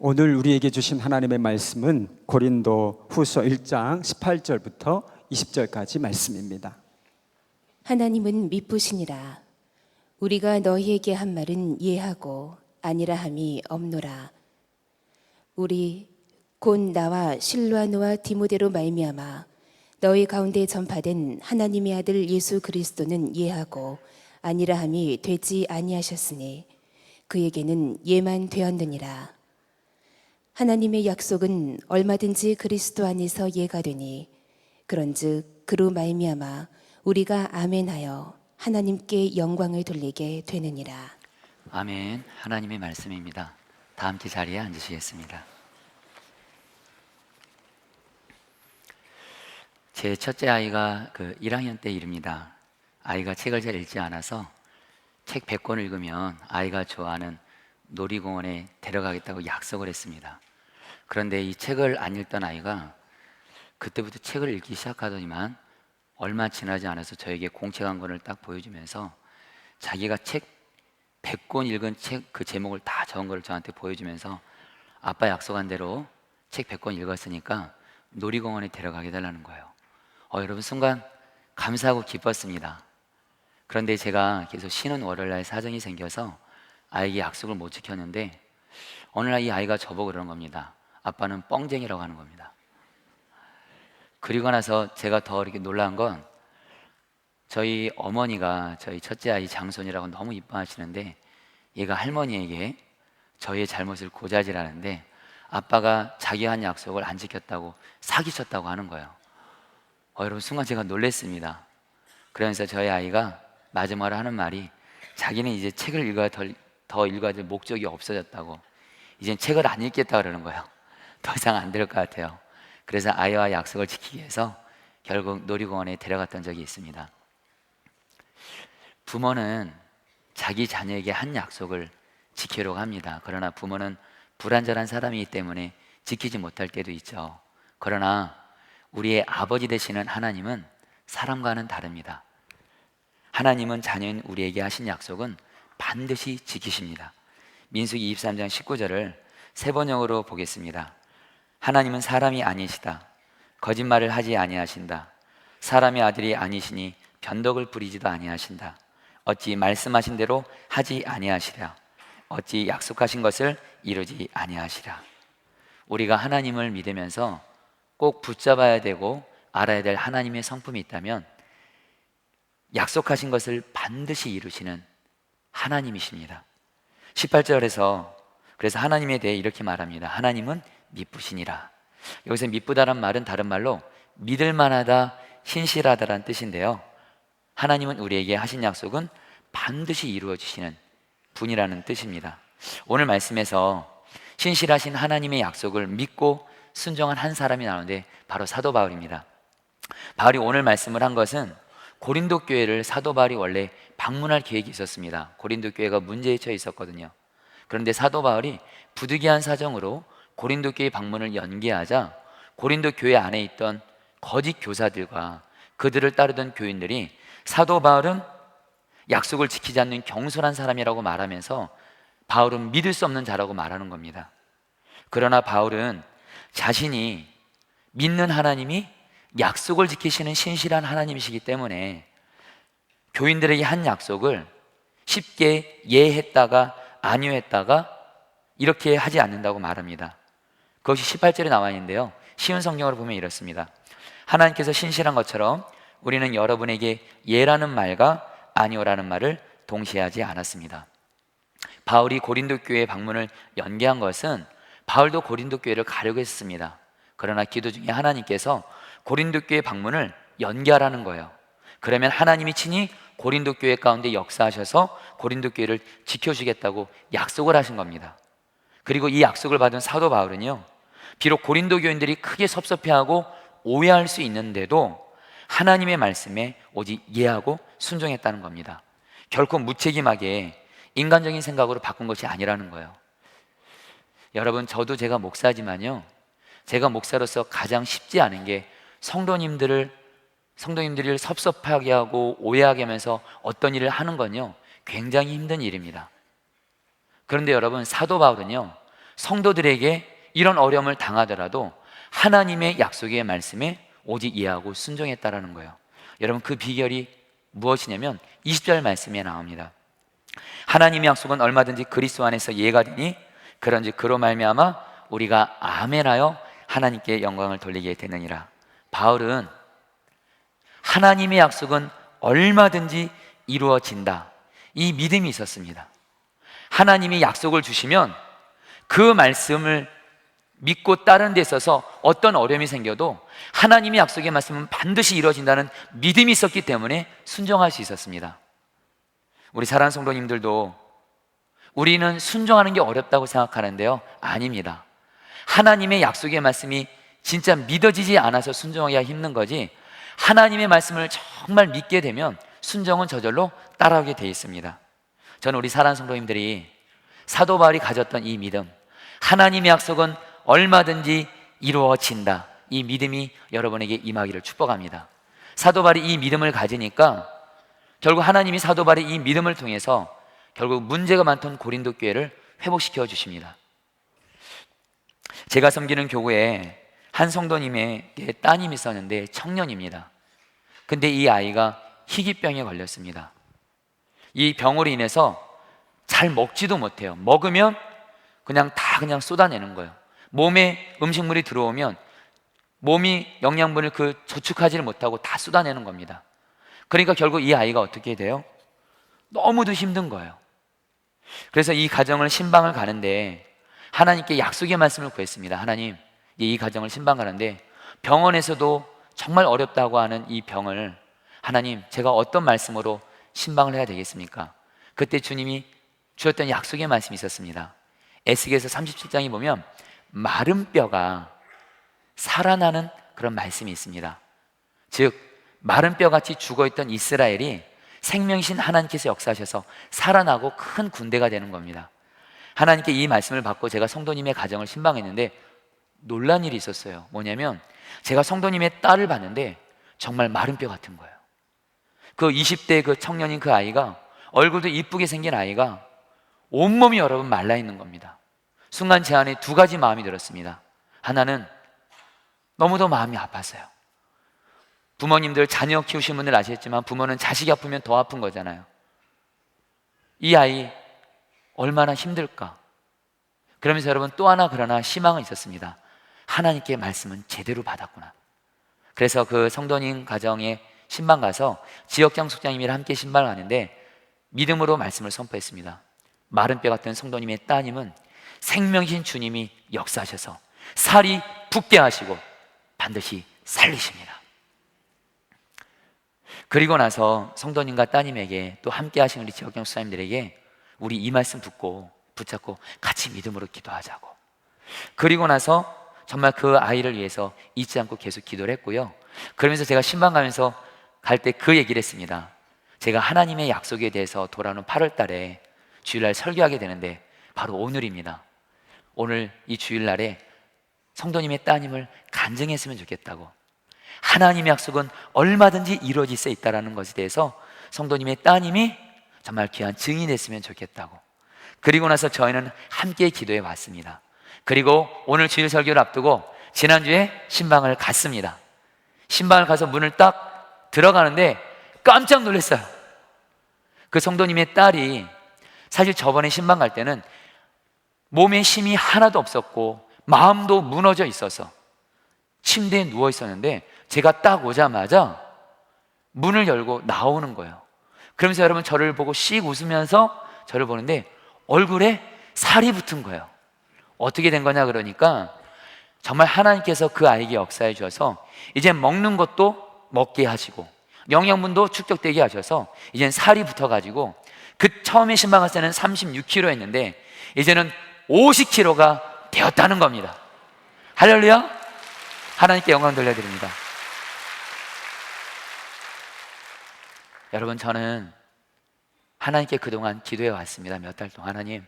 오늘 우리에게 주신 하나님의 말씀은 고린도 후서 1장 18절부터 20절까지 말씀입니다. 하나님은 미쁘시니라. 우리가 너희에게 한 말은 예하고 아니라 함이 없노라. 우리 곧 나와 실로아노와 디모데로 말미암아 너희 가운데 전파된 하나님의 아들 예수 그리스도는 예하고 아니라 함이 되지 아니하셨으니 그에게는 예만 되었느니라. 하나님의 약속은 얼마든지 그리스도 안에서 예가 되니 그런즉 그로 말미암아 우리가 아멘하여 하나님께 영광을 돌리게 되느니라. 아멘. 하나님의 말씀입니다. 다 함께 자리에 앉으시겠습니다. 제 첫째 아이가 1학년 때 일입니다. 아이가 책을 잘 읽지 않아서 책 100권 읽으면 아이가 좋아하는 놀이공원에 데려가겠다고 약속을 했습니다. 그런데 이 책을 안 읽던 아이가 그때부터 책을 읽기 시작하더니만 얼마 지나지 않아서 저에게 공책 한 권을 딱 보여주면서 자기가 책 100권 읽은 책 그 제목을 다 적은 걸 저한테 보여주면서 아빠 약속한 대로 책 100권 읽었으니까 놀이공원에 데려가게 달라는 거예요. 여러분 순간 감사하고 기뻤습니다. 그런데 제가 계속 쉬는 월요일날 사정이 생겨서 아이에게 약속을 못 지켰는데 어느 날 이 아이가 저보고 그러는 겁니다. 아빠는 뻥쟁이라고 하는 겁니다. 그리고 나서 제가 더 이렇게 놀란 건 저희 어머니가 저희 첫째 아이 장손이라고 너무 이뻐하시는데 얘가 할머니에게 저희의 잘못을 고자질하는데 아빠가 자기 한 약속을 안 지켰다고 사기쳤다고 하는 거예요. 여러분 순간 제가 놀랬습니다. 그러면서 저희 아이가 마지막으로 하는 말이 자기는 이제 책을 더 읽어야 될 목적이 없어졌다고 이젠 책을 안 읽겠다 그러는 거예요. 더 이상 안 될 것 같아요. 그래서 아이와 약속을 지키기 위해서 결국 놀이공원에 데려갔던 적이 있습니다. 부모는 자기 자녀에게 한 약속을 지키려고 합니다. 그러나 부모는 불완전한 사람이기 때문에 지키지 못할 때도 있죠. 그러나 우리의 아버지 되시는 하나님은 사람과는 다릅니다. 하나님은 자녀인 우리에게 하신 약속은 반드시 지키십니다. 민수기 23장 19절을 세 번역으로 보겠습니다. 하나님은 사람이 아니시다. 거짓말을 하지 아니하신다. 사람의 아들이 아니시니 변덕을 부리지도 아니하신다. 어찌 말씀하신 대로 하지 아니하시랴. 어찌 약속하신 것을 이루지 아니하시랴. 우리가 하나님을 믿으면서 꼭 붙잡아야 되고 알아야 될 하나님의 성품이 있다면 약속하신 것을 반드시 이루시는 하나님이십니다. 18절에서 그래서 하나님에 대해 이렇게 말합니다. 하나님은 미쁘시니라. 여기서 미쁘다란 말은 다른 말로 믿을만하다, 신실하다라는 뜻인데요, 하나님은 우리에게 하신 약속은 반드시 이루어 주시는 분이라는 뜻입니다. 오늘 말씀에서 신실하신 하나님의 약속을 믿고 순종한 한 사람이 나오는데 바로 사도 바울입니다. 바울이 오늘 말씀을 한 것은 고린도 교회를 사도 바울이 원래 방문할 계획이 있었습니다. 고린도 교회가 문제에 처해 있었거든요. 그런데 사도 바울이 부득이한 사정으로 고린도 교회 방문을 연기하자 고린도 교회 안에 있던 거짓 교사들과 그들을 따르던 교인들이 사도 바울은 약속을 지키지 않는 경솔한 사람이라고 말하면서 바울은 믿을 수 없는 자라고 말하는 겁니다. 그러나 바울은 자신이 믿는 하나님이 약속을 지키시는 신실한 하나님이시기 때문에 교인들에게 한 약속을 쉽게 예했다가 아니했다가 이렇게 하지 않는다고 말합니다. 그것이 18절에 나와 있는데요, 쉬운 성경으로 보면 이렇습니다. 하나님께서 신실한 것처럼 우리는 여러분에게 예라는 말과 아니오라는 말을 동시에 하지 않았습니다. 바울이 고린도 교회 방문을 연기한 것은 바울도 고린도 교회를 가려고 했습니다. 그러나 기도 중에 하나님께서 고린도 교회 방문을 연기하라는 거예요. 그러면 하나님이 친히 고린도 교회 가운데 역사하셔서 고린도 교회를 지켜주겠다고 약속을 하신 겁니다. 그리고 이 약속을 받은 사도 바울은요, 비록 고린도 교인들이 크게 섭섭해하고 오해할 수 있는데도 하나님의 말씀에 오직 예하고 순종했다는 겁니다. 결코 무책임하게 인간적인 생각으로 바꾼 것이 아니라는 거예요. 여러분, 저도 제가 목사지만요, 제가 목사로서 가장 쉽지 않은 게 성도님들을 섭섭하게 하고 오해하게 하면서 어떤 일을 하는 건요 굉장히 힘든 일입니다. 그런데 여러분, 사도 바울은요 성도들에게 이런 어려움을 당하더라도 하나님의 약속의 말씀에 오직 이해하고 순종했다라는 거예요. 여러분, 그 비결이 무엇이냐면 20절 말씀에 나옵니다. 하나님의 약속은 얼마든지 그리스도 안에서 예가 되니 그런즉 그로 말미암아 우리가 아멘하여 하나님께 영광을 돌리게 되느니라. 바울은 하나님의 약속은 얼마든지 이루어진다, 이 믿음이 있었습니다. 하나님이 약속을 주시면 그 말씀을 믿고 따르는 데 있어서 어떤 어려움이 생겨도 하나님의 약속의 말씀은 반드시 이루어진다는 믿음이 있었기 때문에 순종할 수 있었습니다. 우리 사랑하는 성도님들도 우리는 순종하는 게 어렵다고 생각하는데요, 아닙니다. 하나님의 약속의 말씀이 진짜 믿어지지 않아서 순종하기가 힘든 거지, 하나님의 말씀을 정말 믿게 되면 순종은 저절로 따라오게 돼 있습니다. 저는 우리 사랑하는 성도님들이 사도 바울이 가졌던 이 믿음, 하나님의 약속은 얼마든지 이루어진다, 이 믿음이 여러분에게 임하기를 축복합니다. 사도 바울이 이 믿음을 가지니까 결국 하나님이 사도 바울의 이 믿음을 통해서 결국 문제가 많던 고린도 교회를 회복시켜 주십니다. 제가 섬기는 교구에 한 성도님에게 따님이 있었는데 청년입니다. 근데 이 아이가 희귀병에 걸렸습니다. 이 병으로 인해서 잘 먹지도 못해요. 먹으면 그냥 쏟아내는 거예요. 몸에 음식물이 들어오면 몸이 영양분을 저축하지를 못하고 다 쏟아내는 겁니다. 그러니까 결국 이 아이가 어떻게 돼요? 너무도 힘든 거예요. 그래서 이 가정을 신방을 가는데 하나님께 약속의 말씀을 구했습니다. 하나님, 이 가정을 신방 가는데 병원에서도 정말 어렵다고 하는 이 병을, 하나님, 제가 어떤 말씀으로 신방을 해야 되겠습니까? 그때 주님이 주었던 약속의 말씀이 있었습니다. 에스겔서 37장에 보면 마른 뼈가 살아나는 그런 말씀이 있습니다. 즉 마른 뼈같이 죽어있던 이스라엘이 생명이신 하나님께서 역사하셔서 살아나고 큰 군대가 되는 겁니다. 하나님께 이 말씀을 받고 제가 성도님의 가정을 신방했는데 놀란 일이 있었어요. 뭐냐면 제가 성도님의 딸을 봤는데 정말 마른 뼈 같은 거예요. 그 20대 그 청년인 그 아이가, 얼굴도 이쁘게 생긴 아이가 온몸이 여러분 말라 있는 겁니다. 순간 제 안에 두 가지 마음이 들었습니다. 하나는 너무도 마음이 아팠어요. 부모님들 자녀 키우신 분들 아시겠지만 부모는 자식이 아프면 더 아픈 거잖아요. 이 아이 얼마나 힘들까. 그러면서 여러분 또 하나 그러나 희망은 있었습니다. 하나님께 말씀은 제대로 받았구나. 그래서 그 성도님 가정에 신방 가서 지역장 숙장님이랑 함께 신방을 하는데 믿음으로 말씀을 선포했습니다. 마른 뼈 같은 성도님의 따님은 생명이신 주님이 역사하셔서 살이 붓게 하시고 반드시 살리십니다. 그리고 나서 성도님과 따님에게 또 함께 하신 우리 지역장 수사님들에게 우리 이 말씀 듣고 붙잡고 같이 믿음으로 기도하자고. 그리고 나서 정말 그 아이를 위해서 잊지 않고 계속 기도를 했고요. 그러면서 제가 신방 가면서 갈 때 그 얘기를 했습니다. 제가 하나님의 약속에 대해서 돌아오는 8월 달에 주일날 설교하게 되는데 바로 오늘입니다. 오늘 이 주일날에 성도님의 따님을 간증했으면 좋겠다고. 하나님의 약속은 얼마든지 이루어질 수 있다는 것에 대해서 성도님의 따님이 정말 귀한 증인이 됐으면 좋겠다고. 그리고 나서 저희는 함께 기도해 왔습니다. 그리고 오늘 주일 설교를 앞두고 지난주에 신방을 갔습니다. 신방을 가서 문을 딱 들어가는데 깜짝 놀랐어요. 그 성도님의 딸이 사실 저번에 신방 갈 때는 몸에 힘이 하나도 없었고 마음도 무너져 있어서 침대에 누워 있었는데 제가 딱 오자마자 문을 열고 나오는 거예요. 그러면서 여러분 저를 보고 씩 웃으면서 저를 보는데 얼굴에 살이 붙은 거예요. 어떻게 된 거냐 그러니까 정말 하나님께서 그 아이에게 역사해 주셔서 이제 먹는 것도 먹게 하시고 영양분도 축적되게 하셔서 이제는 살이 붙어가지고 그 처음에 신방 갔을 때는 36kg였는데 이제는 50kg가 되었다는 겁니다. 할렐루야! 하나님께 영광 돌려드립니다. 여러분 저는 하나님께 그동안 기도해 왔습니다. 몇 달 동안. 하나님,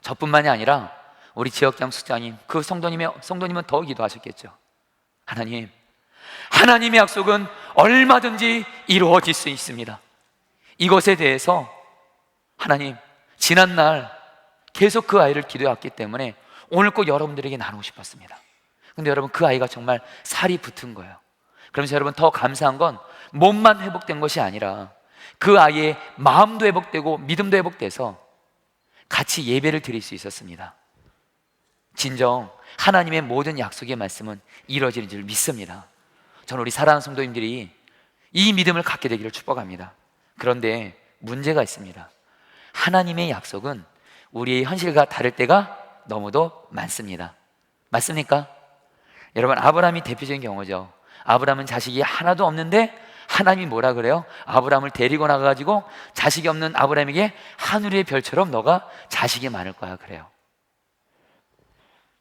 저뿐만이 아니라 우리 지역장 수장님, 그 성도님은 더 기도하셨겠죠. 하나님, 하나님의 약속은 얼마든지 이루어질 수 있습니다. 이것에 대해서 하나님, 지난날 계속 그 아이를 기도해 왔기 때문에 오늘 꼭 여러분들에게 나누고 싶었습니다. 근데 여러분, 그 아이가 정말 살이 붙은 거예요. 그러면서 여러분, 더 감사한 건 몸만 회복된 것이 아니라 그 아이의 마음도 회복되고 믿음도 회복돼서 같이 예배를 드릴 수 있었습니다. 진정 하나님의 모든 약속의 말씀은 이루어지는 줄 믿습니다. 저는 우리 사랑하는 성도님들이 이 믿음을 갖게 되기를 축복합니다. 그런데 문제가 있습니다. 하나님의 약속은 우리의 현실과 다를 때가 너무도 많습니다. 맞습니까? 여러분, 아브라함이 대표적인 경우죠. 아브라함은 자식이 하나도 없는데 하나님이 뭐라 그래요? 아브라함을 데리고 나가가지고 자식이 없는 아브라함에게 하늘의 별처럼 너가 자식이 많을 거야 그래요.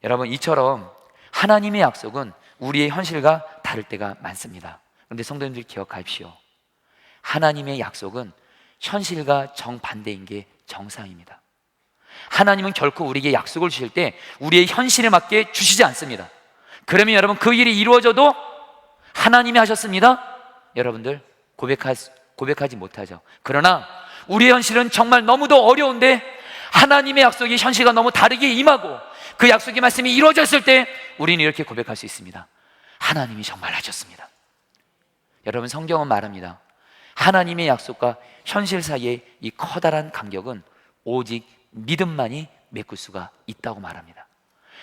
여러분, 이처럼 하나님의 약속은 우리의 현실과 다를 때가 많습니다. 그런데 성도님들 기억하십시오. 하나님의 약속은 현실과 정반대인 게 정상입니다. 하나님은 결코 우리에게 약속을 주실 때 우리의 현실에 맞게 주시지 않습니다. 그러면 여러분, 그 일이 이루어져도 하나님이 하셨습니다, 여러분들 고백하지 못하죠. 그러나 우리의 현실은 정말 너무도 어려운데 하나님의 약속이 현실과 너무 다르게 임하고 그 약속의 말씀이 이루어졌을 때 우리는 이렇게 고백할 수 있습니다. 하나님이 정말 하셨습니다. 여러분, 성경은 말합니다. 하나님의 약속과 현실 사이의 이 커다란 간격은 오직 믿음만이 메꿀 수가 있다고 말합니다.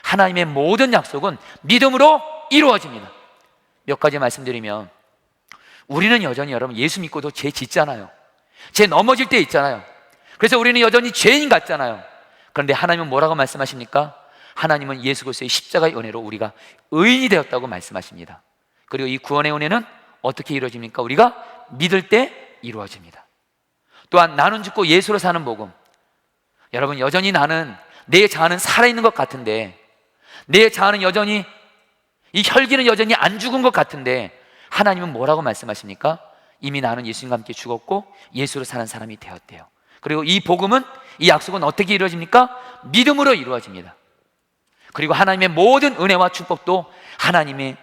하나님의 모든 약속은 믿음으로 이루어집니다. 몇 가지 말씀드리면, 우리는 여전히 여러분 예수 믿고도 죄 짓잖아요. 죄 넘어질 때 있잖아요. 그래서 우리는 여전히 죄인 같잖아요. 그런데 하나님은 뭐라고 말씀하십니까? 하나님은 예수 그리스도의 십자가의 은혜로 우리가 의인이 되었다고 말씀하십니다. 그리고 이 구원의 은혜는 어떻게 이루어집니까? 우리가 믿을 때 이루어집니다. 또한 나는 죽고 예수로 사는 복음. 여러분, 여전히 나는, 내 자아는 살아있는 것 같은데, 내 자아는 여전히, 이 혈기는 여전히 안 죽은 것 같은데 하나님은 뭐라고 말씀하십니까? 이미 나는 예수님과 함께 죽었고 예수로 사는 사람이 되었대요. 그리고 이 복음은, 이 약속은 어떻게 이루어집니까? 믿음으로 이루어집니다. 그리고 하나님의 모든 은혜와 축복도 하나님을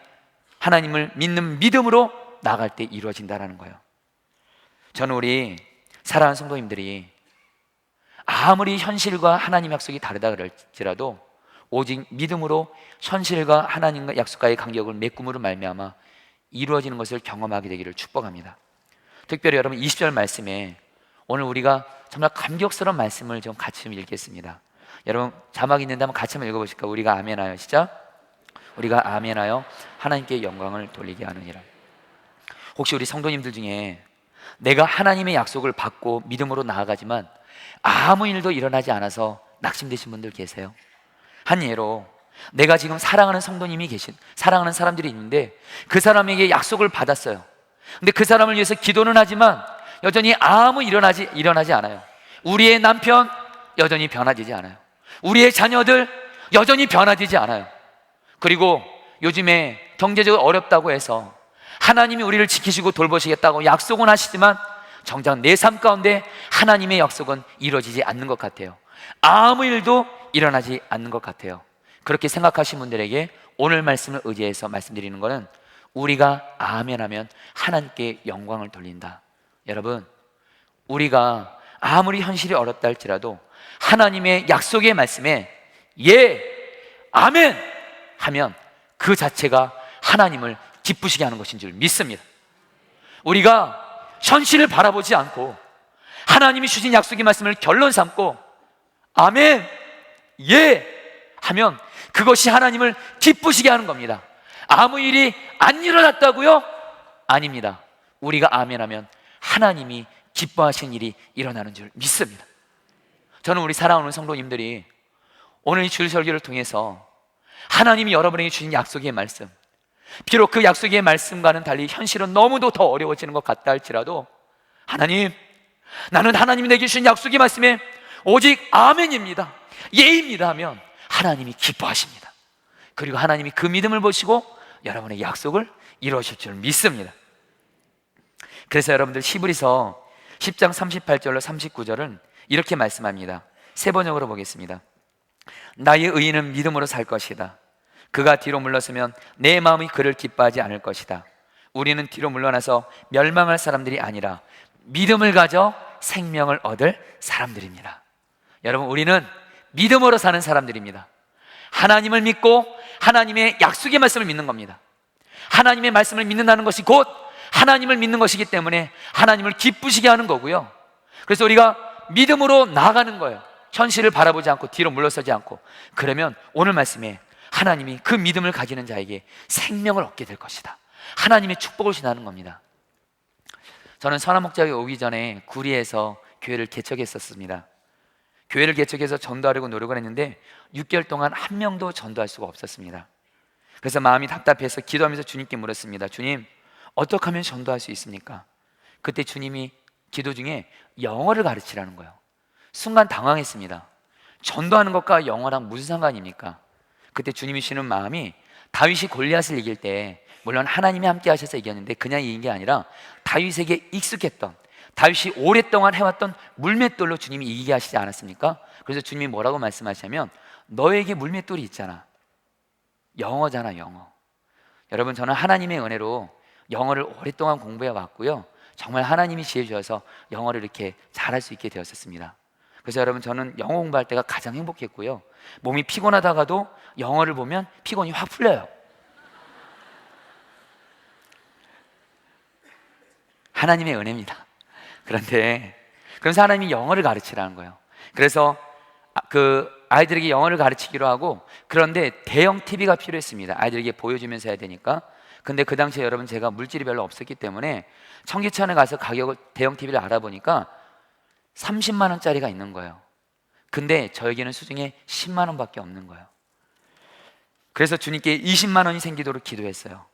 믿는 믿음으로 나갈 때 이루어진다는 거예요. 저는 우리 사랑하는 성도님들이 아무리 현실과 하나님 약속이 다르다 그럴지라도 오직 믿음으로 현실과 하나님과 약속과의 간격을 메꿈으로 말미암아 이루어지는 것을 경험하게 되기를 축복합니다. 특별히 여러분, 20절 말씀에 오늘 우리가 정말 감격스러운 말씀을 좀 같이 좀 읽겠습니다. 여러분, 자막이 있는데 한번 같이 한번 읽어보실까요? 우리가 아멘하여, 시작. 우리가 아멘하여 하나님께 영광을 돌리게 하느니라. 혹시 우리 성도님들 중에 내가 하나님의 약속을 받고 믿음으로 나아가지만 아무 일도 일어나지 않아서 낙심되신 분들 계세요? 한 예로, 내가 지금 사랑하는 성도님이 사랑하는 사람들이 있는데 그 사람에게 약속을 받았어요. 근데 그 사람을 위해서 기도는 하지만 여전히 아무 일어나지 않아요. 우리의 남편 여전히 변화되지 않아요. 우리의 자녀들 여전히 변화되지 않아요. 그리고 요즘에 경제적으로 어렵다고 해서 하나님이 우리를 지키시고 돌보시겠다고 약속은 하시지만 정작 내 삶 가운데 하나님의 약속은 이루어지지 않는 것 같아요. 아무 일도 일어나지 않는 것 같아요. 그렇게 생각하신 분들에게 오늘 말씀을 의지해서 말씀드리는 것은, 우리가 아멘하면 하나님께 영광을 돌린다. 여러분, 우리가 아무리 현실이 어렵다 할지라도 하나님의 약속의 말씀에 예, 아멘 하면 그 자체가 하나님을 기쁘시게 하는 것인 줄 믿습니다. 우리가 현실을 바라보지 않고 하나님이 주신 약속의 말씀을 결론 삼고 아멘, 예 하면 그것이 하나님을 기쁘시게 하는 겁니다. 아무 일이 안 일어났다고요? 아닙니다. 우리가 아멘하면 하나님이 기뻐하시는 일이 일어나는 줄 믿습니다. 저는 우리 사랑하는 성도님들이 오늘 이 주일 설교를 통해서 하나님이 여러분에게 주신 약속의 말씀, 비록 그 약속의 말씀과는 달리 현실은 너무도 더 어려워지는 것 같다 할지라도, 하나님, 나는 하나님이 내게 주신 약속의 말씀에 오직 아멘입니다, 예입니다 하면 하나님이 기뻐하십니다. 그리고 하나님이 그 믿음을 보시고 여러분의 약속을 이루어질 줄 믿습니다. 그래서 여러분들 히브리서 10장 38절로 39절은 이렇게 말씀합니다. 세 번역으로 보겠습니다. 나의 의인은 믿음으로 살 것이다. 그가 뒤로 물러서면 내 마음이 그를 기뻐하지 않을 것이다. 우리는 뒤로 물러나서 멸망할 사람들이 아니라 믿음을 가져 생명을 얻을 사람들입니다. 여러분, 우리는 믿음으로 사는 사람들입니다. 하나님을 믿고 하나님의 약속의 말씀을 믿는 겁니다. 하나님의 말씀을 믿는다는 것이 곧 하나님을 믿는 것이기 때문에 하나님을 기쁘시게 하는 거고요. 그래서 우리가 믿음으로 나아가는 거예요. 현실을 바라보지 않고 뒤로 물러서지 않고. 그러면 오늘 말씀에 하나님이 그 믿음을 가지는 자에게 생명을 얻게 될 것이다, 하나님의 축복을 지나는 겁니다. 저는 선한 목자에 오기 전에 구리에서 교회를 개척했었습니다. 교회를 개척해서 전도하려고 노력을 했는데 6개월 동안 한 명도 전도할 수가 없었습니다. 그래서 마음이 답답해서 기도하면서 주님께 물었습니다. 주님, 어떻게 하면 전도할 수 있습니까? 그때 주님이 기도 중에 영어를 가르치라는 거예요. 순간 당황했습니다. 전도하는 것과 영어랑 무슨 상관입니까? 그때 주님이 주시는 마음이, 다윗이 골리앗을 이길 때 물론 하나님이 함께 하셔서 이겼는데 그냥 이긴 게 아니라 다윗에게 익숙했던, 다윗이 오랫동안 해왔던 물맷돌로 주님이 이기게 하시지 않았습니까? 그래서 주님이 뭐라고 말씀하시냐면, 너에게 물맷돌이 있잖아, 영어잖아, 영어. 여러분, 저는 하나님의 은혜로 영어를 오랫동안 공부해 왔고요, 정말 하나님이 지혜 주셔서 영어를 이렇게 잘할 수 있게 되었었습니다. 그래서 여러분, 저는 영어 공부할 때가 가장 행복했고요, 몸이 피곤하다가도 영어를 보면 피곤이 확 풀려요. 하나님의 은혜입니다. 그런데 그래서 하나님이 영어를 가르치라는 거예요. 그래서 그 아이들에게 영어를 가르치기로 하고, 그런데 대형 TV가 필요했습니다. 아이들에게 보여주면서 해야 되니까. 근데 그 당시에 여러분, 제가 물질이 별로 없었기 때문에 청계천에 가서 가격을, 대형 TV를 알아보니까 30만 원짜리가 있는 거예요. 근데 저에게는 수중에 10만 원밖에 없는 거예요. 그래서 주님께 20만 원이 생기도록 기도했어요.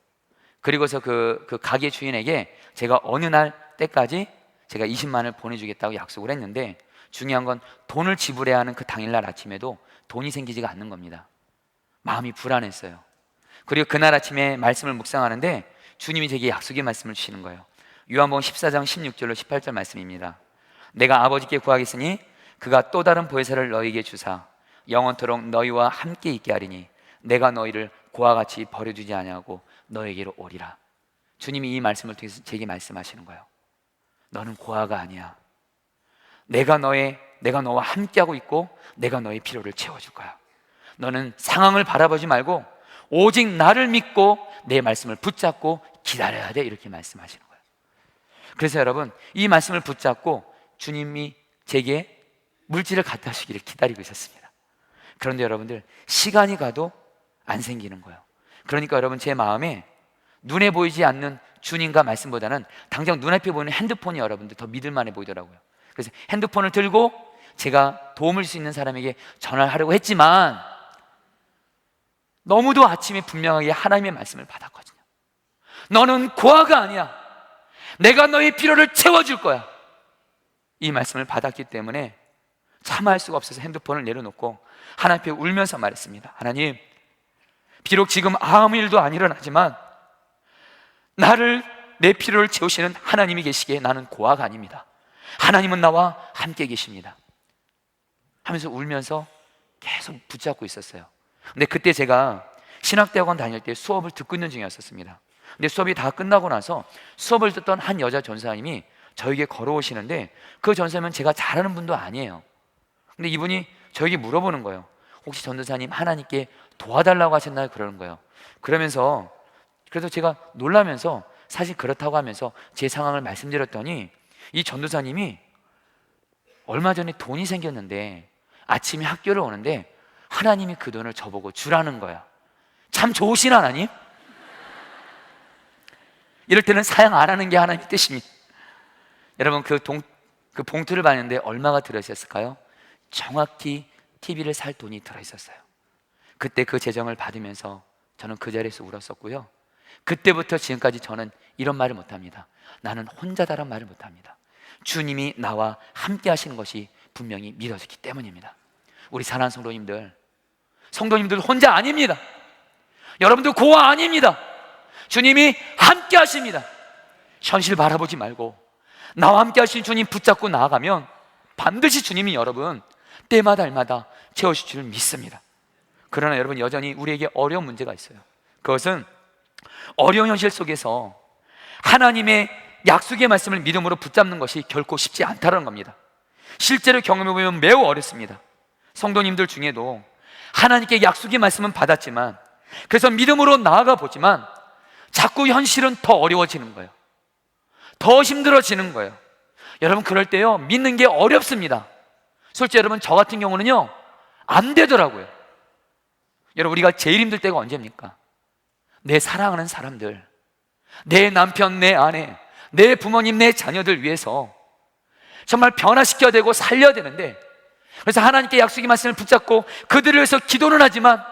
그리고서 그 가게 주인에게 제가 어느 날 때까지 제가 20만 원을 보내주겠다고 약속을 했는데, 중요한 건 돈을 지불해야 하는 그 당일날 아침에도 돈이 생기지가 않는 겁니다. 마음이 불안했어요. 그리고 그날 아침에 말씀을 묵상하는데 주님이 제게 약속의 말씀을 주시는 거예요. 요한복음 14장 16절로 18절 말씀입니다. 내가 아버지께 구하겠으니 그가 또 다른 보혜사를 너희에게 주사 영원토록 너희와 함께 있게 하리니 내가 너희를 고와 같이 버려두지 아니하고 너에게로 오리라. 주님이 이 말씀을 통해서 제게 말씀하시는 거예요. 너는 고아가 아니야. 내가 너와 함께하고 있고 내가 너의 필요를 채워줄 거야. 너는 상황을 바라보지 말고 오직 나를 믿고 내 말씀을 붙잡고 기다려야 돼, 이렇게 말씀하시는 거예요. 그래서 여러분, 이 말씀을 붙잡고 주님이 제게 물질을 갖다 주시기를 기다리고 있었습니다. 그런데 여러분들, 시간이 가도 안 생기는 거예요. 그러니까 여러분, 제 마음에 눈에 보이지 않는 주님과 말씀보다는 당장 눈앞에 보이는 핸드폰이 여러분들 더 믿을만해 보이더라고요. 그래서 핸드폰을 들고 제가 도움을 줄 수 있는 사람에게 전화를 하려고 했지만 너무도 아침에 분명하게 하나님의 말씀을 받았거든요. 너는 고아가 아니야. 내가 너의 필요를 채워줄 거야. 이 말씀을 받았기 때문에 참아할 수가 없어서 핸드폰을 내려놓고 하나님 앞에 울면서 말했습니다. 하나님, 비록 지금 아무 일도 안 일어나지만 내 필요를 채우시는 하나님이 계시기에 나는 고아가 아닙니다. 하나님은 나와 함께 계십니다 하면서 울면서 계속 붙잡고 있었어요. 근데 그때 제가 신학대학원 다닐 때 수업을 듣고 있는 중이었습니다. 근데 수업이 다 끝나고 나서 수업을 듣던 한 여자 전사님이 저에게 걸어오시는데, 그 전사님은 제가 잘 아는 분도 아니에요. 근데 이분이 저에게 물어보는 거예요. 혹시 전도사님 하나님께 도와달라고 하셨나요? 그러는 거예요. 그러면서 그래서 제가 놀라면서 사실 그렇다고 하면서 제 상황을 말씀드렸더니, 이 전도사님이 얼마 전에 돈이 생겼는데 아침에 학교를 오는데 하나님이 그 돈을 저보고 주라는 거야. 참 좋으신 하나님? 이럴 때는 사양 안 하는 게 하나님의 뜻입니다. 여러분, 그 봉투를 봤는데 얼마가 들어있었을까요? 정확히 TV를 살 돈이 들어있었어요. 그때 그 재정을 받으면서 저는 그 자리에서 울었었고요. 그때부터 지금까지 저는 이런 말을 못합니다. 나는 혼자다란 말을 못합니다. 주님이 나와 함께 하시는 것이 분명히 믿어지기 때문입니다. 우리 사랑하는 성도님들 혼자 아닙니다. 여러분들 고아 아닙니다. 주님이 함께 하십니다. 현실 바라보지 말고 나와 함께 하신 주님 붙잡고 나아가면 반드시 주님이 여러분 때마다 날마다 채우실 줄 믿습니다. 그러나 여러분, 여전히 우리에게 어려운 문제가 있어요. 그것은 어려운 현실 속에서 하나님의 약속의 말씀을 믿음으로 붙잡는 것이 결코 쉽지 않다는 겁니다. 실제로 경험해보면 매우 어렵습니다. 성도님들 중에도 하나님께 약속의 말씀은 받았지만, 그래서 믿음으로 나아가 보지만 자꾸 현실은 더 어려워지는 거예요. 더 힘들어지는 거예요. 여러분, 그럴 때요, 믿는 게 어렵습니다. 솔직히 여러분, 저 같은 경우는요, 안 되더라고요. 여러분, 우리가 제일 힘들 때가 언제입니까? 내 사랑하는 사람들, 내 남편, 내 아내, 내 부모님, 내 자녀들 위해서 정말 변화시켜야 되고 살려야 되는데, 그래서 하나님께 약속의 말씀을 붙잡고 그들을 위해서 기도는 하지만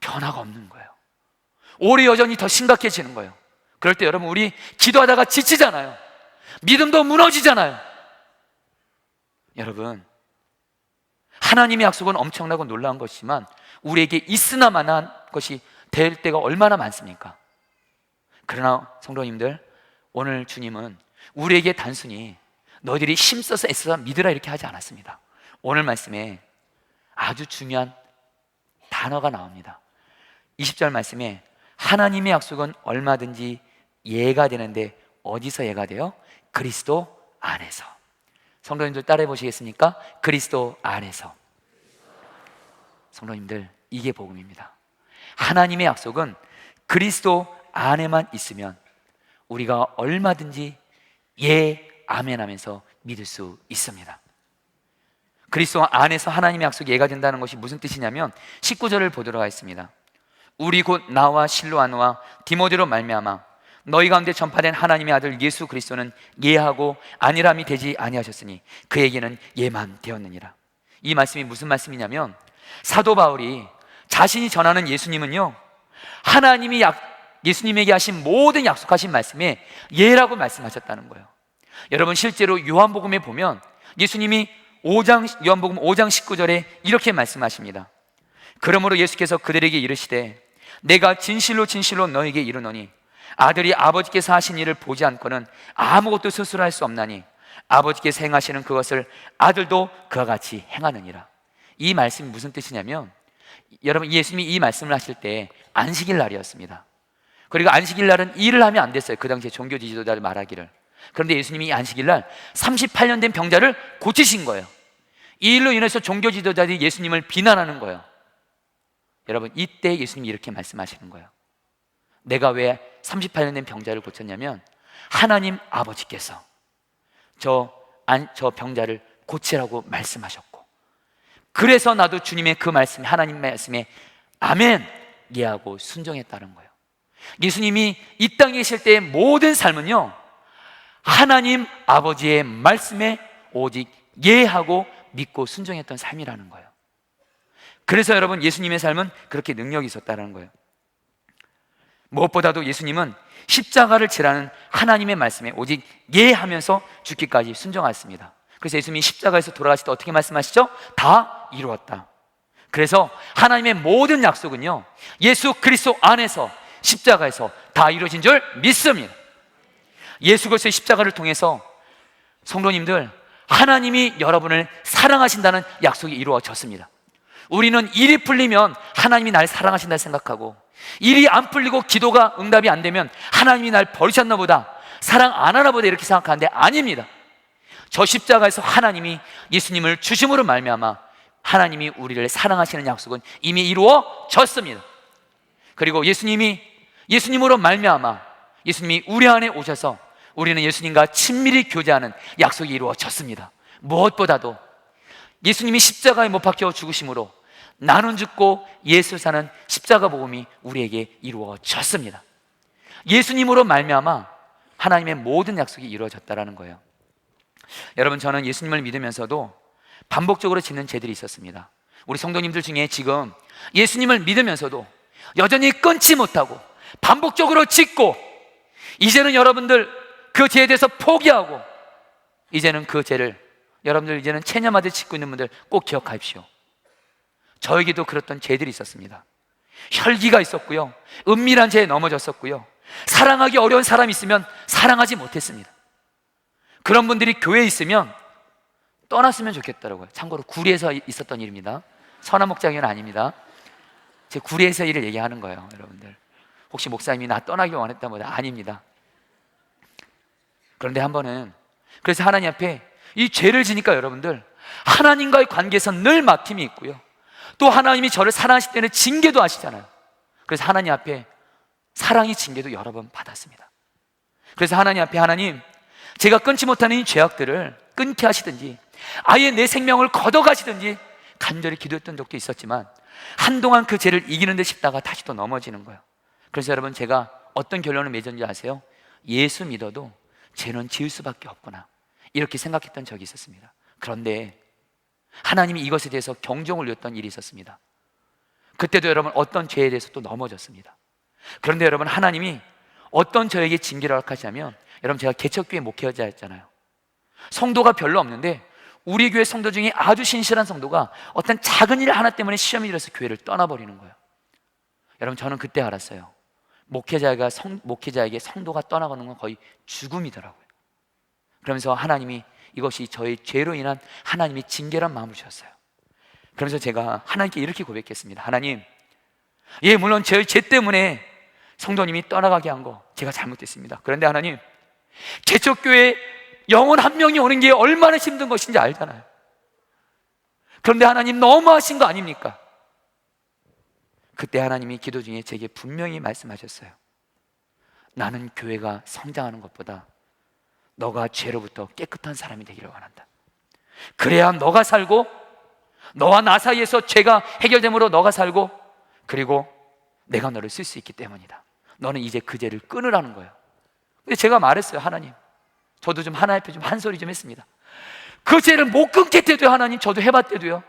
변화가 없는 거예요. 오히려 여전히 더 심각해지는 거예요. 그럴 때 여러분, 우리 기도하다가 지치잖아요. 믿음도 무너지잖아요. 여러분, 하나님의 약속은 엄청나고 놀라운 것이지만 우리에게 있으나마나 것이 될 때가 얼마나 많습니까? 그러나 성도님들, 오늘 주님은 우리에게 단순히 너희들이 힘써서 애써서 믿으라 이렇게 하지 않았습니다. 오늘 말씀에 아주 중요한 단어가 나옵니다. 20절 말씀에 하나님의 약속은 얼마든지 예가 되는데 어디서 예가 돼요? 그리스도 안에서. 성도님들 따라해 보시겠습니까? 그리스도 안에서. 성도님들, 이게 복음입니다. 하나님의 약속은 그리스도 안에만 있으면 우리가 얼마든지 예, 아멘 하면서 믿을 수 있습니다. 그리스도 안에서 하나님의 약속이 예가 된다는 것이 무슨 뜻이냐면 19절을 보도록 하겠습니다. 우리 곧 나와 실로아노와 디모데로 말미암아 너희 가운데 전파된 하나님의 아들 예수 그리스도는 예하고 아니람이 되지 아니하셨으니 그에게는 예만 되었느니라. 이 말씀이 무슨 말씀이냐면, 사도 바울이 자신이 전하는 예수님은요, 하나님이 예수님에게 하신 모든 약속하신 말씀에 예라고 말씀하셨다는 거예요. 여러분, 실제로 요한복음에 보면 예수님이 요한복음 5장 19절에 이렇게 말씀하십니다. 그러므로 예수께서 그들에게 이르시되 내가 진실로 진실로 너에게 이르노니 아들이 아버지께서 하신 일을 보지 않고는 아무것도 스스로 할 수 없나니 아버지께서 행하시는 그것을 아들도 그와 같이 행하느니라. 이 말씀이 무슨 뜻이냐면, 여러분, 예수님이 이 말씀을 하실 때 안식일 날이었습니다. 그리고 안식일 날은 일을 하면 안 됐어요. 그 당시에 종교 지도자들 말하기를. 그런데 예수님이 이 안식일 날 38년 된 병자를 고치신 거예요. 이 일로 인해서 종교 지도자들이 예수님을 비난하는 거예요. 여러분, 이때 예수님이 이렇게 말씀하시는 거예요. 내가 왜 38년 된 병자를 고쳤냐면 하나님 아버지께서 저 병자를 고치라고 말씀하셨고, 그래서 나도 주님의 그 말씀, 하나님 말씀에 아멘 예하고 순종했다는 거예요. 예수님이 이 땅에 계실 때의 모든 삶은요, 하나님 아버지의 말씀에 오직 예하고 믿고 순종했던 삶이라는 거예요. 그래서 여러분, 예수님의 삶은 그렇게 능력이 있었다는 거예요. 무엇보다도 예수님은 십자가를 지라는 하나님의 말씀에 오직 예하면서 죽기까지 순종하였습니다. 그래서 예수님이 십자가에서 돌아가실 때 어떻게 말씀하시죠? 다 이루었다. 그래서 하나님의 모든 약속은요, 예수 그리스도 안에서 십자가에서 다 이루어진 줄 믿습니다. 예수 그리스도의 십자가를 통해서 성도님들, 하나님이 여러분을 사랑하신다는 약속이 이루어졌습니다. 우리는 일이 풀리면 하나님이 날 사랑하신다 생각하고, 일이 안 풀리고 기도가 응답이 안 되면 하나님이 날 버리셨나 보다, 사랑 안 하나 보다 이렇게 생각하는데 아닙니다. 저 십자가에서 하나님이 예수님을 주심으로 말미암아 하나님이 우리를 사랑하시는 약속은 이미 이루어졌습니다. 그리고 예수님으로 말미암아 예수님이 우리 안에 오셔서 우리는 예수님과 친밀히 교제하는 약속이 이루어졌습니다. 무엇보다도 예수님이 십자가에 못 박혀 죽으심으로 나는 죽고 예수 사는 십자가 복음이 우리에게 이루어졌습니다. 예수님으로 말미암아 하나님의 모든 약속이 이루어졌다라는 거예요. 여러분, 저는 예수님을 믿으면서도 반복적으로 짓는 죄들이 있었습니다. 우리 성도님들 중에 지금 예수님을 믿으면서도 여전히 끊지 못하고 반복적으로 짓고, 이제는 여러분들 그 죄에 대해서 포기하고, 이제는 그 죄를 여러분들 이제는 체념하듯 짓고 있는 분들 꼭 기억하십시오. 저에게도 그랬던 죄들이 있었습니다. 혈기가 있었고요, 은밀한 죄에 넘어졌었고요, 사랑하기 어려운 사람이 있으면 사랑하지 못했습니다. 그런 분들이 교회에 있으면 떠났으면 좋겠더라고요. 참고로 구리에서 있었던 일입니다. 선한 목장은 아닙니다. 제 구리에서 일을 얘기하는 거예요. 여러분들, 혹시 목사님이 나 떠나기 원했다면 아닙니다. 그런데 한 번은, 그래서 하나님 앞에 이 죄를 지니까 여러분들, 하나님과의 관계에서 늘 막힘이 있고요, 또 하나님이 저를 사랑하실 때는 징계도 하시잖아요. 그래서 하나님 앞에 사랑의 징계도 여러 번 받았습니다. 그래서 하나님 앞에, 하나님, 제가 끊지 못하는 이 죄악들을 끊게 하시든지 아예 내 생명을 걷어가시든지 간절히 기도했던 적도 있었지만 한동안 그 죄를 이기는 데 싶다가 다시 또 넘어지는 거예요. 그래서 여러분, 제가 어떤 결론을 맺었는지 아세요? 예수 믿어도 죄는 지을 수밖에 없구나, 이렇게 생각했던 적이 있었습니다. 그런데 하나님이 이것에 대해서 경종을 울렸던 일이 있었습니다. 그때도 여러분 어떤 죄에 대해서 또 넘어졌습니다. 그런데 여러분, 하나님이 어떤 저에게 징계를 허락하시냐면, 여러분, 제가 개척교회 목회자였잖아요. 성도가 별로 없는데 우리 교회 성도 중에 아주 신실한 성도가 어떤 작은 일 하나 때문에 시험이 들어서 교회를 떠나버리는 거예요. 여러분, 저는 그때 알았어요. 목회자에게 성도가 떠나가는 건 거의 죽음이더라고요. 그러면서 하나님이 이것이 저의 죄로 인한 하나님의 징계란 마음을 주셨어요. 그러면서 제가 하나님께 이렇게 고백했습니다. 하나님, 예, 물론 저의 죄 때문에 성도님이 떠나가게 한 거 제가 잘못했습니다. 그런데 하나님, 개척교회 영혼 한 명이 오는 게 얼마나 힘든 것인지 알잖아요. 그런데 하나님, 너무하신 거 아닙니까? 그때 하나님이 기도 중에 제게 분명히 말씀하셨어요. 나는 교회가 성장하는 것보다 너가 죄로부터 깨끗한 사람이 되기를 원한다. 그래야 너가 살고, 너와 나 사이에서 죄가 해결됨으로 너가 살고, 그리고 내가 너를 쓸 수 있기 때문이다. 너는 이제 그 죄를 끊으라는 거예요. 근데 제가 말했어요. 하나님, 저도 좀 하나님 앞에 좀 한 소리 좀 했습니다. 그 죄를 못 끊겠대도요, 하나님. 저도 해봤대도요.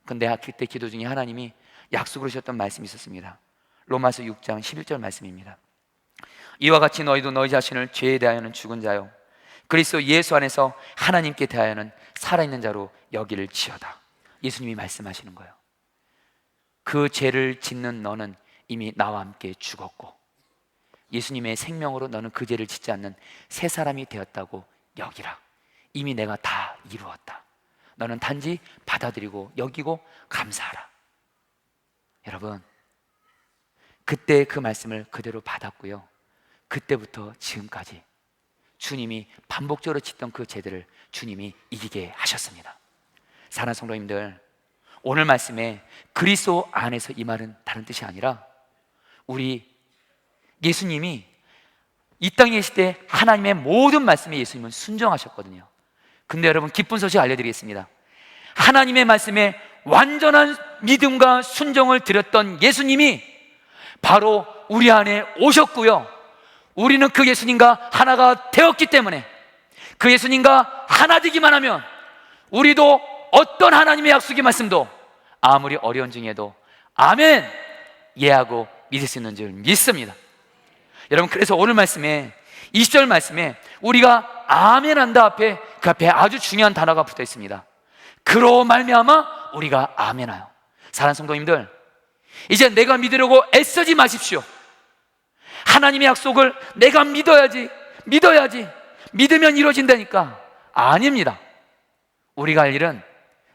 근데 그때 기도 중에 하나님이 약속을 하셨던 말씀이 있었습니다. 로마서 6장 11절 말씀입니다. 이와 같이 너희도 너희 자신을 죄에 대하여는 죽은 자요 그리스도 예수 안에서 하나님께 대하여는 살아있는 자로 여기를지어다. 예수님이 말씀하시는 거예요. 그 죄를 짓는 너는 이미 나와 함께 죽었고 예수님의 생명으로 너는 그 죄를 짓지 않는 새 사람이 되었다고 여기라. 이미 내가 다 이루었다. 너는 단지 받아들이고 여기고 감사하라. 여러분, 그때 그 말씀을 그대로 받았고요, 그때부터 지금까지 주님이 반복적으로 짓던 그 죄들을 주님이 이기게 하셨습니다. 사랑하는 성도님들, 오늘 말씀에 그리스도 안에서, 이 말은 다른 뜻이 아니라 우리 예수님이 이 땅에 계실 때 하나님의 모든 말씀에 예수님은 순종하셨거든요. 근데 여러분, 기쁜 소식 알려드리겠습니다. 하나님의 말씀에 완전한 믿음과 순종을 드렸던 예수님이 바로 우리 안에 오셨고요, 우리는 그 예수님과 하나가 되었기 때문에 그 예수님과 하나 되기만 하면 우리도 어떤 하나님의 약속의 말씀도 아무리 어려운 중에도 아멘, 예하고 믿을 수 있는 줄 믿습니다. 여러분, 그래서 오늘 말씀에 20절 말씀에 우리가 아멘 한다 앞에, 그 앞에 아주 중요한 단어가 붙어 있습니다. 그로 말미암아 우리가 아멘하여. 사랑하는 성도님들, 이제 내가 믿으려고 애쓰지 마십시오. 하나님의 약속을 내가 믿어야지 믿으면 이루어진다니까. 아닙니다. 우리가 할 일은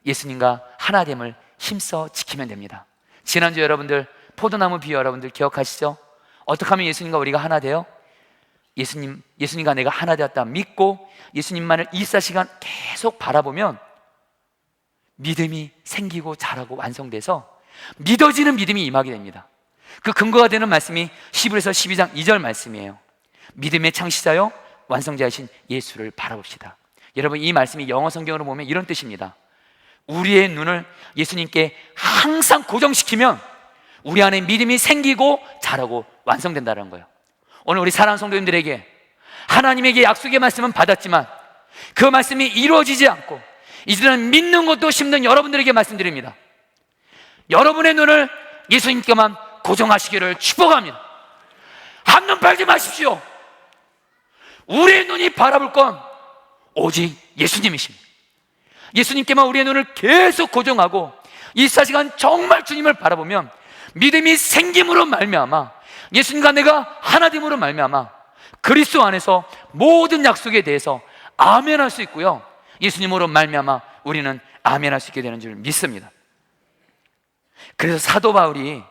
예수님과 하나됨을 힘써 지키면 됩니다. 지난주 여러분들 포도나무 비유 여러분들 기억하시죠? 어떻게 하면 예수님과 우리가 하나 돼요? 예수님과 내가 하나 되었다 믿고 예수님만을 24시간 계속 바라보면 믿음이 생기고 자라고 완성돼서 믿어지는 믿음이 임하게 됩니다. 그 근거가 되는 말씀이 히브리서 12장 2절 말씀이에요. 믿음의 창시자요 완성자이신 예수를 바라봅시다. 여러분, 이 말씀이 영어 성경으로 보면 이런 뜻입니다. 우리의 눈을 예수님께 항상 고정시키면 우리 안에 믿음이 생기고 자라고 완성된다는 거예요. 오늘 우리 사랑하는 성도님들에게 하나님에게 약속의 말씀은 받았지만 그 말씀이 이루어지지 않고 이제는 믿는 것도 힘든 여러분들에게 말씀드립니다. 여러분의 눈을 예수님께만 고정하시기를 축복합니다. 한눈 팔지 마십시오. 우리의 눈이 바라볼 건 오직 예수님이십니다. 예수님께만 우리의 눈을 계속 고정하고 24시간 정말 주님을 바라보면 믿음이 생김으로 말미암아 예수님과 내가 하나됨으로 말미암아 그리스도 안에서 모든 약속에 대해서 아멘할 수 있고요, 예수님으로 말미암아 우리는 아멘할 수 있게 되는 줄 믿습니다. 그래서 사도 바울이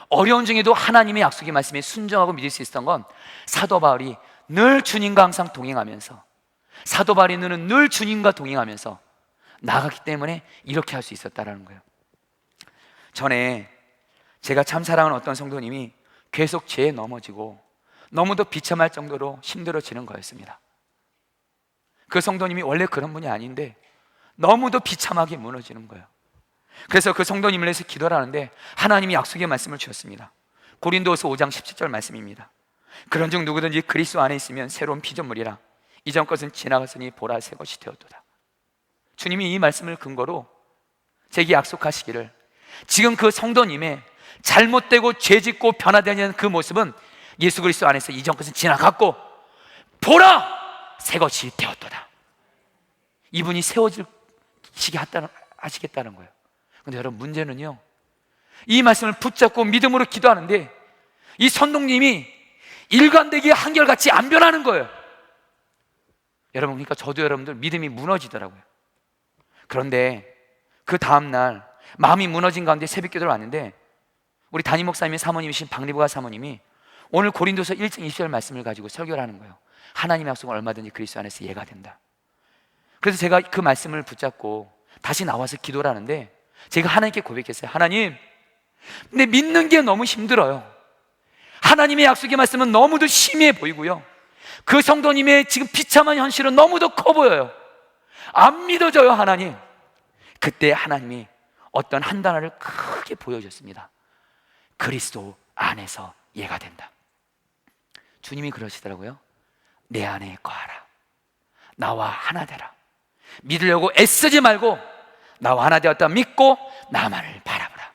어려운 중에도 하나님의 약속의 말씀에 순종하고 믿을 수 있었던 건 사도 바울이 늘 주님과 항상 동행하면서, 사도 바울의 눈은 늘 주님과 동행하면서 나갔기 때문에 이렇게 할 수 있었다라는 거예요. 전에 제가 참 사랑하는 어떤 성도님이 계속 죄에 넘어지고 너무도 비참할 정도로 힘들어지는 거였습니다. 그 성도님이 원래 그런 분이 아닌데 너무도 비참하게 무너지는 거예요. 그래서 그 성도님을 위해서 기도를 하는데 하나님이 약속의 말씀을 주셨습니다. 고린도후서 5장 17절 말씀입니다. 그런즉 누구든지 그리스도 안에 있으면 새로운 피조물이라 이전 것은 지나갔으니 보라 새 것이 되었도다. 주님이 이 말씀을 근거로 제게 약속하시기를 지금 그 성도님의 잘못되고 죄짓고 변화되지 않는 그 모습은 예수 그리스도 안에서 이전 것은 지나갔고 보라 새 것이 되었도다. 이분이 세워지게 하시겠다는 거예요. 근데 여러분, 문제는요, 이 말씀을 붙잡고 믿음으로 기도하는데 이 선동님이 일관되게 한결같이 안 변하는 거예요. 여러분, 그러니까 저도 여러분들 믿음이 무너지더라고요. 그런데 그 다음날 마음이 무너진 가운데 새벽 기도를 왔는데 우리 담임 목사님의 사모님이신 박리보가 사모님이 오늘 고린도서 1장 20절 말씀을 가지고 설교를 하는 거예요. 하나님의 약속은 얼마든지 그리스도 안에서 예가 된다. 그래서 제가 그 말씀을 붙잡고 다시 나와서 기도를 하는데 제가 하나님께 고백했어요. 하나님, 근데 믿는 게 너무 힘들어요. 하나님의 약속의 말씀은 너무도 심해 보이고요, 그 성도님의 지금 비참한 현실은 너무도 커 보여요. 안 믿어져요, 하나님. 그때 하나님이 어떤 한 단어를 크게 보여줬습니다. 그리스도 안에서 예가 된다. 주님이 그러시더라고요. 내 안에 거하라. 나와 하나 되라. 믿으려고 애쓰지 말고 나와 하나 되었다 믿고 나만을 바라보라.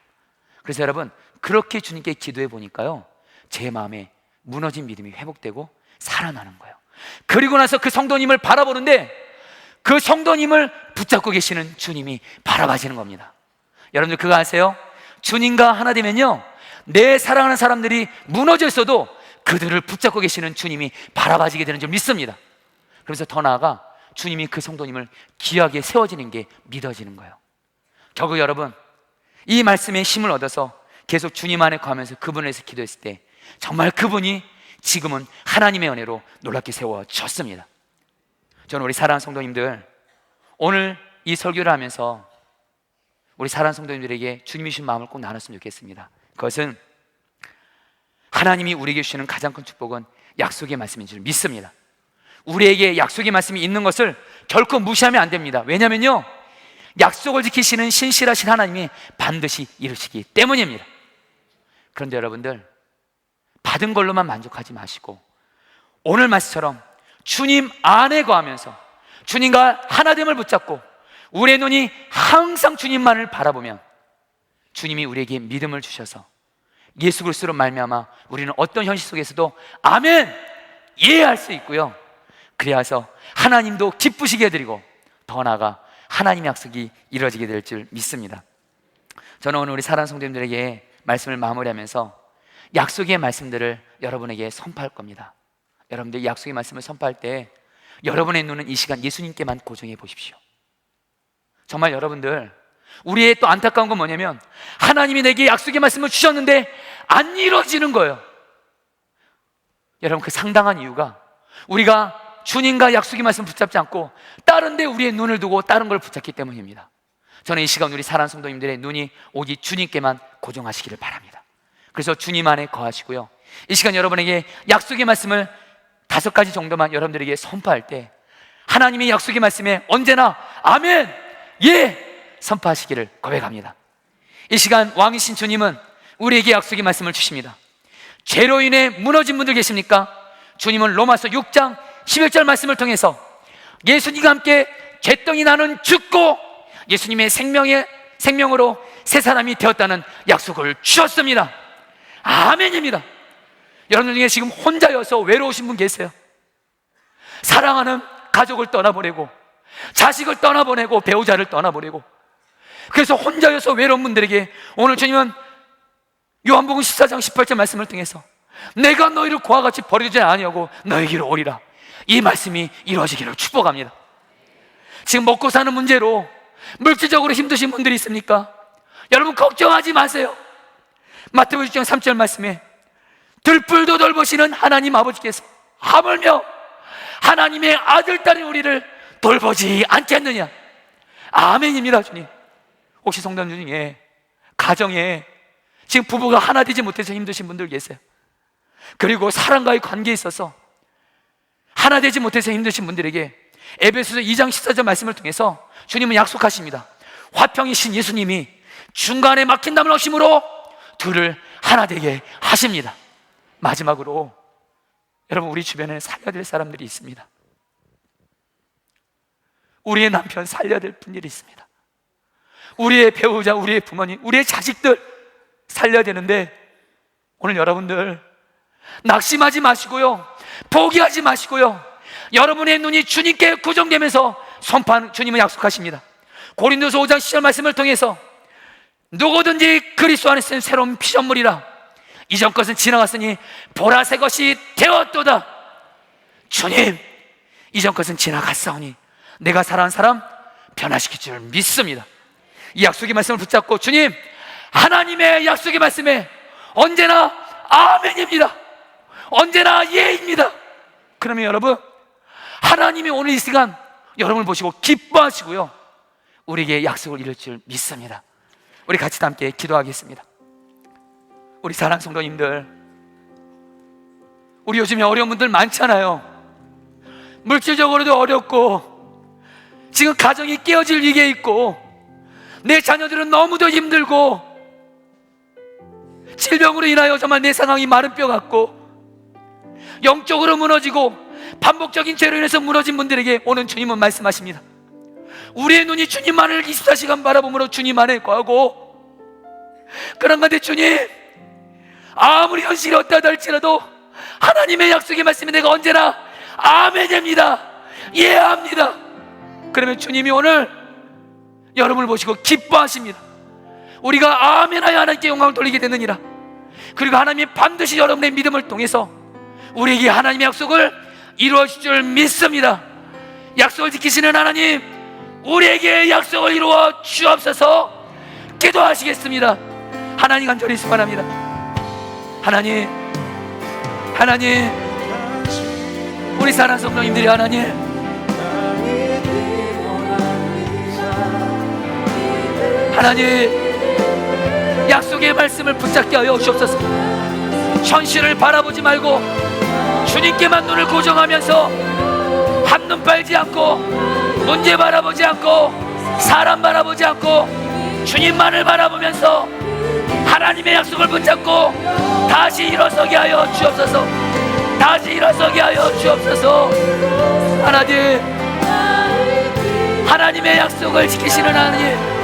그래서 여러분, 그렇게 주님께 기도해 보니까요, 제 마음에 무너진 믿음이 회복되고 살아나는 거예요. 그리고 나서 그 성도님을 바라보는데 그 성도님을 붙잡고 계시는 주님이 바라봐지는 겁니다. 여러분들 그거 아세요? 주님과 하나 되면요, 내 사랑하는 사람들이 무너져 있어도 그들을 붙잡고 계시는 주님이 바라봐지게 되는 줄 믿습니다. 그래서 더 나아가 주님이 그 성도님을 귀하게 세워지는 게 믿어지는 거예요. 결국 여러분, 이 말씀에 힘을 얻어서 계속 주님 안에 거하면서 그분을 위해서 기도했을 때 정말 그분이 지금은 하나님의 은혜로 놀랍게 세워졌습니다. 저는 우리 사랑하는 성도님들, 오늘 이 설교를 하면서 우리 사랑하는 성도님들에게 주님이 주신 마음을 꼭 나눴으면 좋겠습니다. 그것은 하나님이 우리에게 주시는 가장 큰 축복은 약속의 말씀인 줄 믿습니다. 우리에게 약속의 말씀이 있는 것을 결코 무시하면 안 됩니다. 왜냐면요, 약속을 지키시는 신실하신 하나님이 반드시 이루시기 때문입니다. 그런데 여러분들, 받은 걸로만 만족하지 마시고 오늘 말씀처럼 주님 안에 거하면서 주님과 하나됨을 붙잡고 우리의 눈이 항상 주님만을 바라보면 주님이 우리에게 믿음을 주셔서 예수 그리스도로 말미암아 우리는 어떤 현실 속에서도 아멘! 이해할 수 있고요, 그래서 하나님도 기쁘시게 해드리고 더 나아가 하나님의 약속이 이루어지게 될 줄 믿습니다. 저는 오늘 우리 사랑하는 성도님들에게 말씀을 마무리하면서 약속의 말씀들을 여러분에게 선포할 겁니다. 여러분들 약속의 말씀을 선포할 때 여러분의 눈은 이 시간 예수님께만 고정해 보십시오. 정말 여러분들, 우리의 또 안타까운 건 뭐냐면 하나님이 내게 약속의 말씀을 주셨는데 안 이루어지는 거예요. 여러분, 그 상당한 이유가 우리가 주님과 약속의 말씀 붙잡지 않고 다른 데 우리의 눈을 두고 다른 걸 붙잡기 때문입니다. 저는 이 시간 우리 사랑하는 성도님들의 눈이 오직 주님께만 고정하시기를 바랍니다. 그래서 주님 안에 거하시고요, 이 시간 여러분에게 약속의 말씀을 5가지 정도만 여러분들에게 선포할 때 하나님의 약속의 말씀에 언제나 아멘! 예! 선포하시기를 고백합니다. 이 시간 왕이신 주님은 우리에게 약속의 말씀을 주십니다. 죄로 인해 무너진 분들 계십니까? 주님은 로마서 6장 11절 말씀을 통해서 예수님과 함께 죄덩이 나는 죽고 예수님의 생명으로 새 사람이 되었다는 약속을 주셨습니다. 아멘입니다. 여러분 중에 지금 혼자여서 외로우신 분 계세요. 사랑하는 가족을 떠나보내고 자식을 떠나보내고 배우자를 떠나보내고 그래서 혼자여서 외로운 분들에게 오늘 주님은 요한복음 14장 18절 말씀을 통해서 내가 너희를 고와 같이 버리지 아니하고 너희에게로 오리라, 이 말씀이 이루어지기를 축복합니다. 지금 먹고 사는 문제로 물질적으로 힘드신 분들이 있습니까? 여러분 걱정하지 마세요. 마태복음 6장 3절 말씀에 들불도 돌보시는 하나님 아버지께서 하물며 하나님의 아들 딸인 우리를 돌보지 않겠느냐. 아멘입니다. 주님, 혹시 성도님 중에 가정에 지금 부부가 하나 되지 못해서 힘드신 분들 계세요. 그리고 사람과의 관계에 있어서 하나 되지 못해서 힘드신 분들에게 에베소서 2장 14절 말씀을 통해서 주님은 약속하십니다. 화평이신 예수님이 중간에 막힌 담을 없심으로 둘을 하나 되게 하십니다. 마지막으로 여러분, 우리 주변에 살려야 될 사람들이 있습니다. 우리의 남편 살려야 될 분들이 있습니다. 우리의 배우자, 우리의 부모님, 우리의 자식들 살려야 되는데, 오늘 여러분들 낙심하지 마시고요, 포기하지 마시고요, 여러분의 눈이 주님께 고정되면서 선포하는, 주님은 약속하십니다. 고린도서 5장 10절 말씀을 통해서 누구든지 그리스도 안에서는 새로운 피조물이라, 이전 것은 지나갔으니 보라 새 것이 되었도다. 주님, 이전 것은 지나갔사오니 내가 사랑하는 사람 변화시킬 줄 믿습니다. 이 약속의 말씀을 붙잡고, 주님, 하나님의 약속의 말씀에 언제나 아멘입니다, 언제나 예입니다. 그러면 여러분, 하나님이 오늘 이 시간 여러분을 보시고 기뻐하시고요, 우리에게 약속을 이룰 줄 믿습니다. 우리 같이 다 함께 기도하겠습니다. 우리 사랑 성도님들, 우리 요즘에 어려운 분들 많잖아요. 물질적으로도 어렵고, 지금 가정이 깨어질 위기에 있고, 내 자녀들은 너무도 힘들고, 질병으로 인하여 정말 내 상황이 마른 뼈 같고, 영적으로 무너지고 반복적인 죄로 인해서 무너진 분들에게 오늘 주님은 말씀하십니다. 우리의 눈이 주님만을 24시간 바라보므로 주님 안에 거하고, 그런 건데 주님, 아무리 현실이 어떠하다 할지라도 하나님의 약속의 말씀에 내가 언제나 아멘입니다, 예합니다. 그러면 주님이 오늘 여러분을 보시고 기뻐하십니다. 우리가 아멘하여 하나님께 영광을 돌리게 되느니라. 그리고 하나님이 반드시 여러분의 믿음을 통해서 우리에게 하나님의 약속을 이루어 주실 줄 믿습니다. 약속을 지키시는 하나님, 우리에게 약속을 이루어 주옵소서. 기도하시겠습니다. 하나님 간절히 소원합니다. 하나님, 우리 사랑 성도님들이 하나님, 약속의 말씀을 붙잡게 하여 주옵소서. 현실을 바라보지 말고 주님께만 눈을 고정하면서 한눈 팔지 않고, 문제 바라보지 않고, 사람 바라보지 않고 주님만을 바라보면서 하나님의 약속을 붙잡고 다시 일어서게 하여 주옵소서. 다시 일어서게 하여 주옵소서. 하나님의 약속을 지키시는 하나님,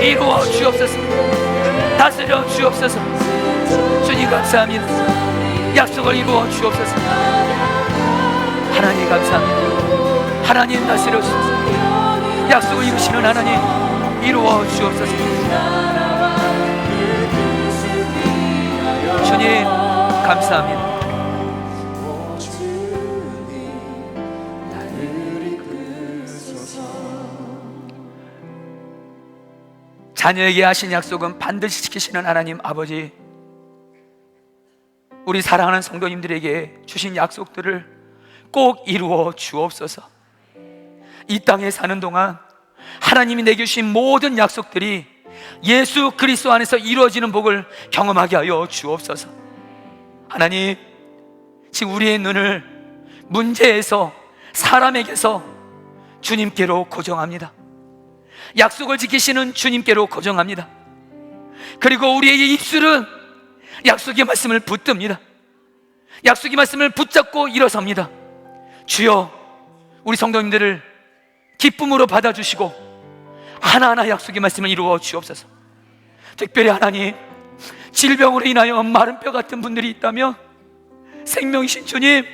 이루어 주옵소서. 다스려 주옵소서. 주님 감사합니다. 약속을 이루어 주옵소서. 하나님 감사합니다. 하나님 다스려 주옵소서. 약속을 이루시는 하나님, 이루어 주옵소서. 주님 감사합니다. 자녀에게 하신 약속은 반드시 지키시는 하나님 아버지, 우리 사랑하는 성도님들에게 주신 약속들을 꼭 이루어 주옵소서. 이 땅에 사는 동안 하나님이 내게 주신 모든 약속들이 예수 그리스도 안에서 이루어지는 복을 경험하게 하여 주옵소서. 하나님, 지금 우리의 눈을 문제에서, 사람에게서 주님께로 고정합니다. 약속을 지키시는 주님께로 고정합니다. 그리고 우리의 입술은 약속의 말씀을 붙듭니다. 약속의 말씀을 붙잡고 일어섭니다. 주여, 우리 성도님들을 기쁨으로 받아주시고 하나하나 약속의 말씀을 이루어 주옵소서. 특별히 하나님, 질병으로 인하여 마른 뼈 같은 분들이 있다면, 생명이신 주님,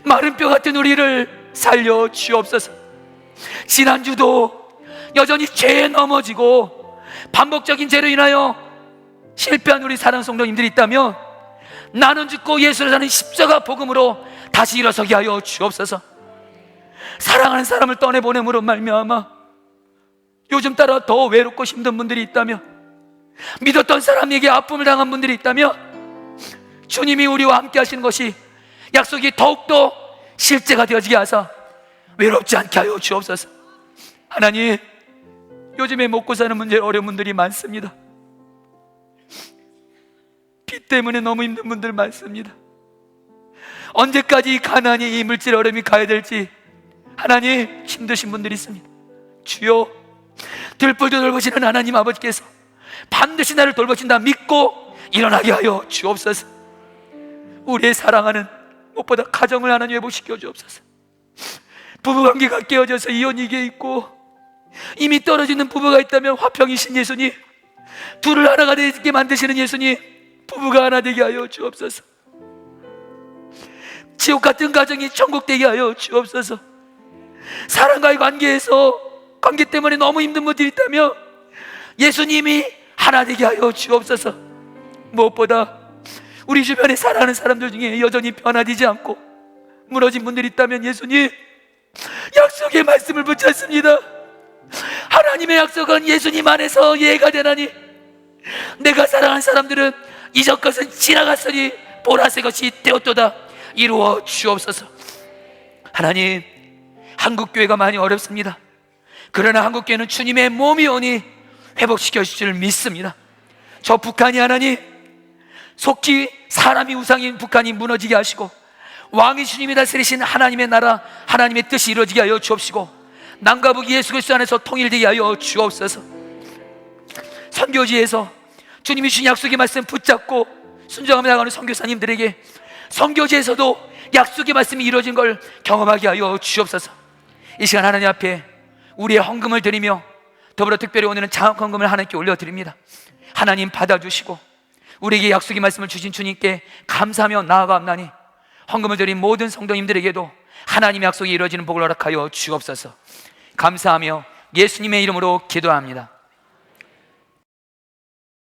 마른 뼈 같은 우리를 살려 주옵소서. 지난주도 여전히 죄에 넘어지고 반복적인 죄로 인하여 실패한 우리 사랑 성도님들이 있다면, 나는 죽고 예수를 사는 십자가 복음으로 다시 일어서게 하여 주옵소서. 사랑하는 사람을 떠내보냄으로 말미암아 요즘 따라 더 외롭고 힘든 분들이 있다면, 믿었던 사람에게 아픔을 당한 분들이 있다면, 주님이 우리와 함께 하시는 것이 약속이 더욱더 실제가 되어지게 하사 외롭지 않게 하여 주옵소서. 하나님, 요즘에 먹고 사는 문제 어려운 분들이 많습니다. 빚 때문에 너무 힘든 분들 많습니다. 언제까지 이 가난이, 이 물질 어려움이 가야 될지 하나님, 힘드신 분들이 있습니다. 주여, 들불도 돌보시는 하나님 아버지께서 반드시 나를 돌보신다 믿고 일어나게 하여 주옵소서. 우리의 사랑하는, 무엇보다 가정을 하나님 회복시켜 주옵소서. 부부관계가 깨어져서 이혼이 있고 이미 떨어지는 부부가 있다면 화평이신 예수님, 둘을 하나가 되게 만드시는 예수님, 부부가 하나 되게 하여 주옵소서. 지옥 같은 가정이 천국 되게 하여 주옵소서. 사랑과의 관계 때문에 너무 힘든 분들이 있다면 예수님이 하나 되게 하여 주옵소서. 무엇보다 우리 주변에 사랑하는 사람들 중에 여전히 변화되지 않고 무너진 분들이 있다면 예수님, 약속의 말씀을 붙잡습니다. 하나님의 약속은 예수님 안에서 예가 되나니 내가 사랑하는 사람들은 이전 것은 지나갔으니 보라새 것이 되었도다. 이루어 주옵소서. 하나님, 한국교회가 많이 어렵습니다. 그러나 한국교회는 주님의 몸이 오니 회복시켜 주실 줄 믿습니다. 저 북한이 하나님, 속히 사람이 우상인 북한이 무너지게 하시고 왕이 주님이 다스리신 하나님의 나라, 하나님의 뜻이 이루어지게 하여 주옵시고 남과 북이 예수 그리스도 안에서 통일되게 하여 주옵소서. 선교지에서 주님이 주신 약속의 말씀 붙잡고 순종하며 나가는 선교사님들에게 선교지에서도 약속의 말씀이 이루어진 걸 경험하게 하여 주옵소서. 이 시간 하나님 앞에 우리의 헌금을 드리며 더불어 특별히 오늘은 장학 헌금을 하나님께 올려드립니다. 하나님 받아주시고 우리에게 약속의 말씀을 주신 주님께 감사하며 나아가옵나니 헌금을 드린 모든 성도님들에게도 하나님의 약속이 이루어지는 복을 허락하여 주옵소서. 감사하며 예수님의 이름으로 기도합니다.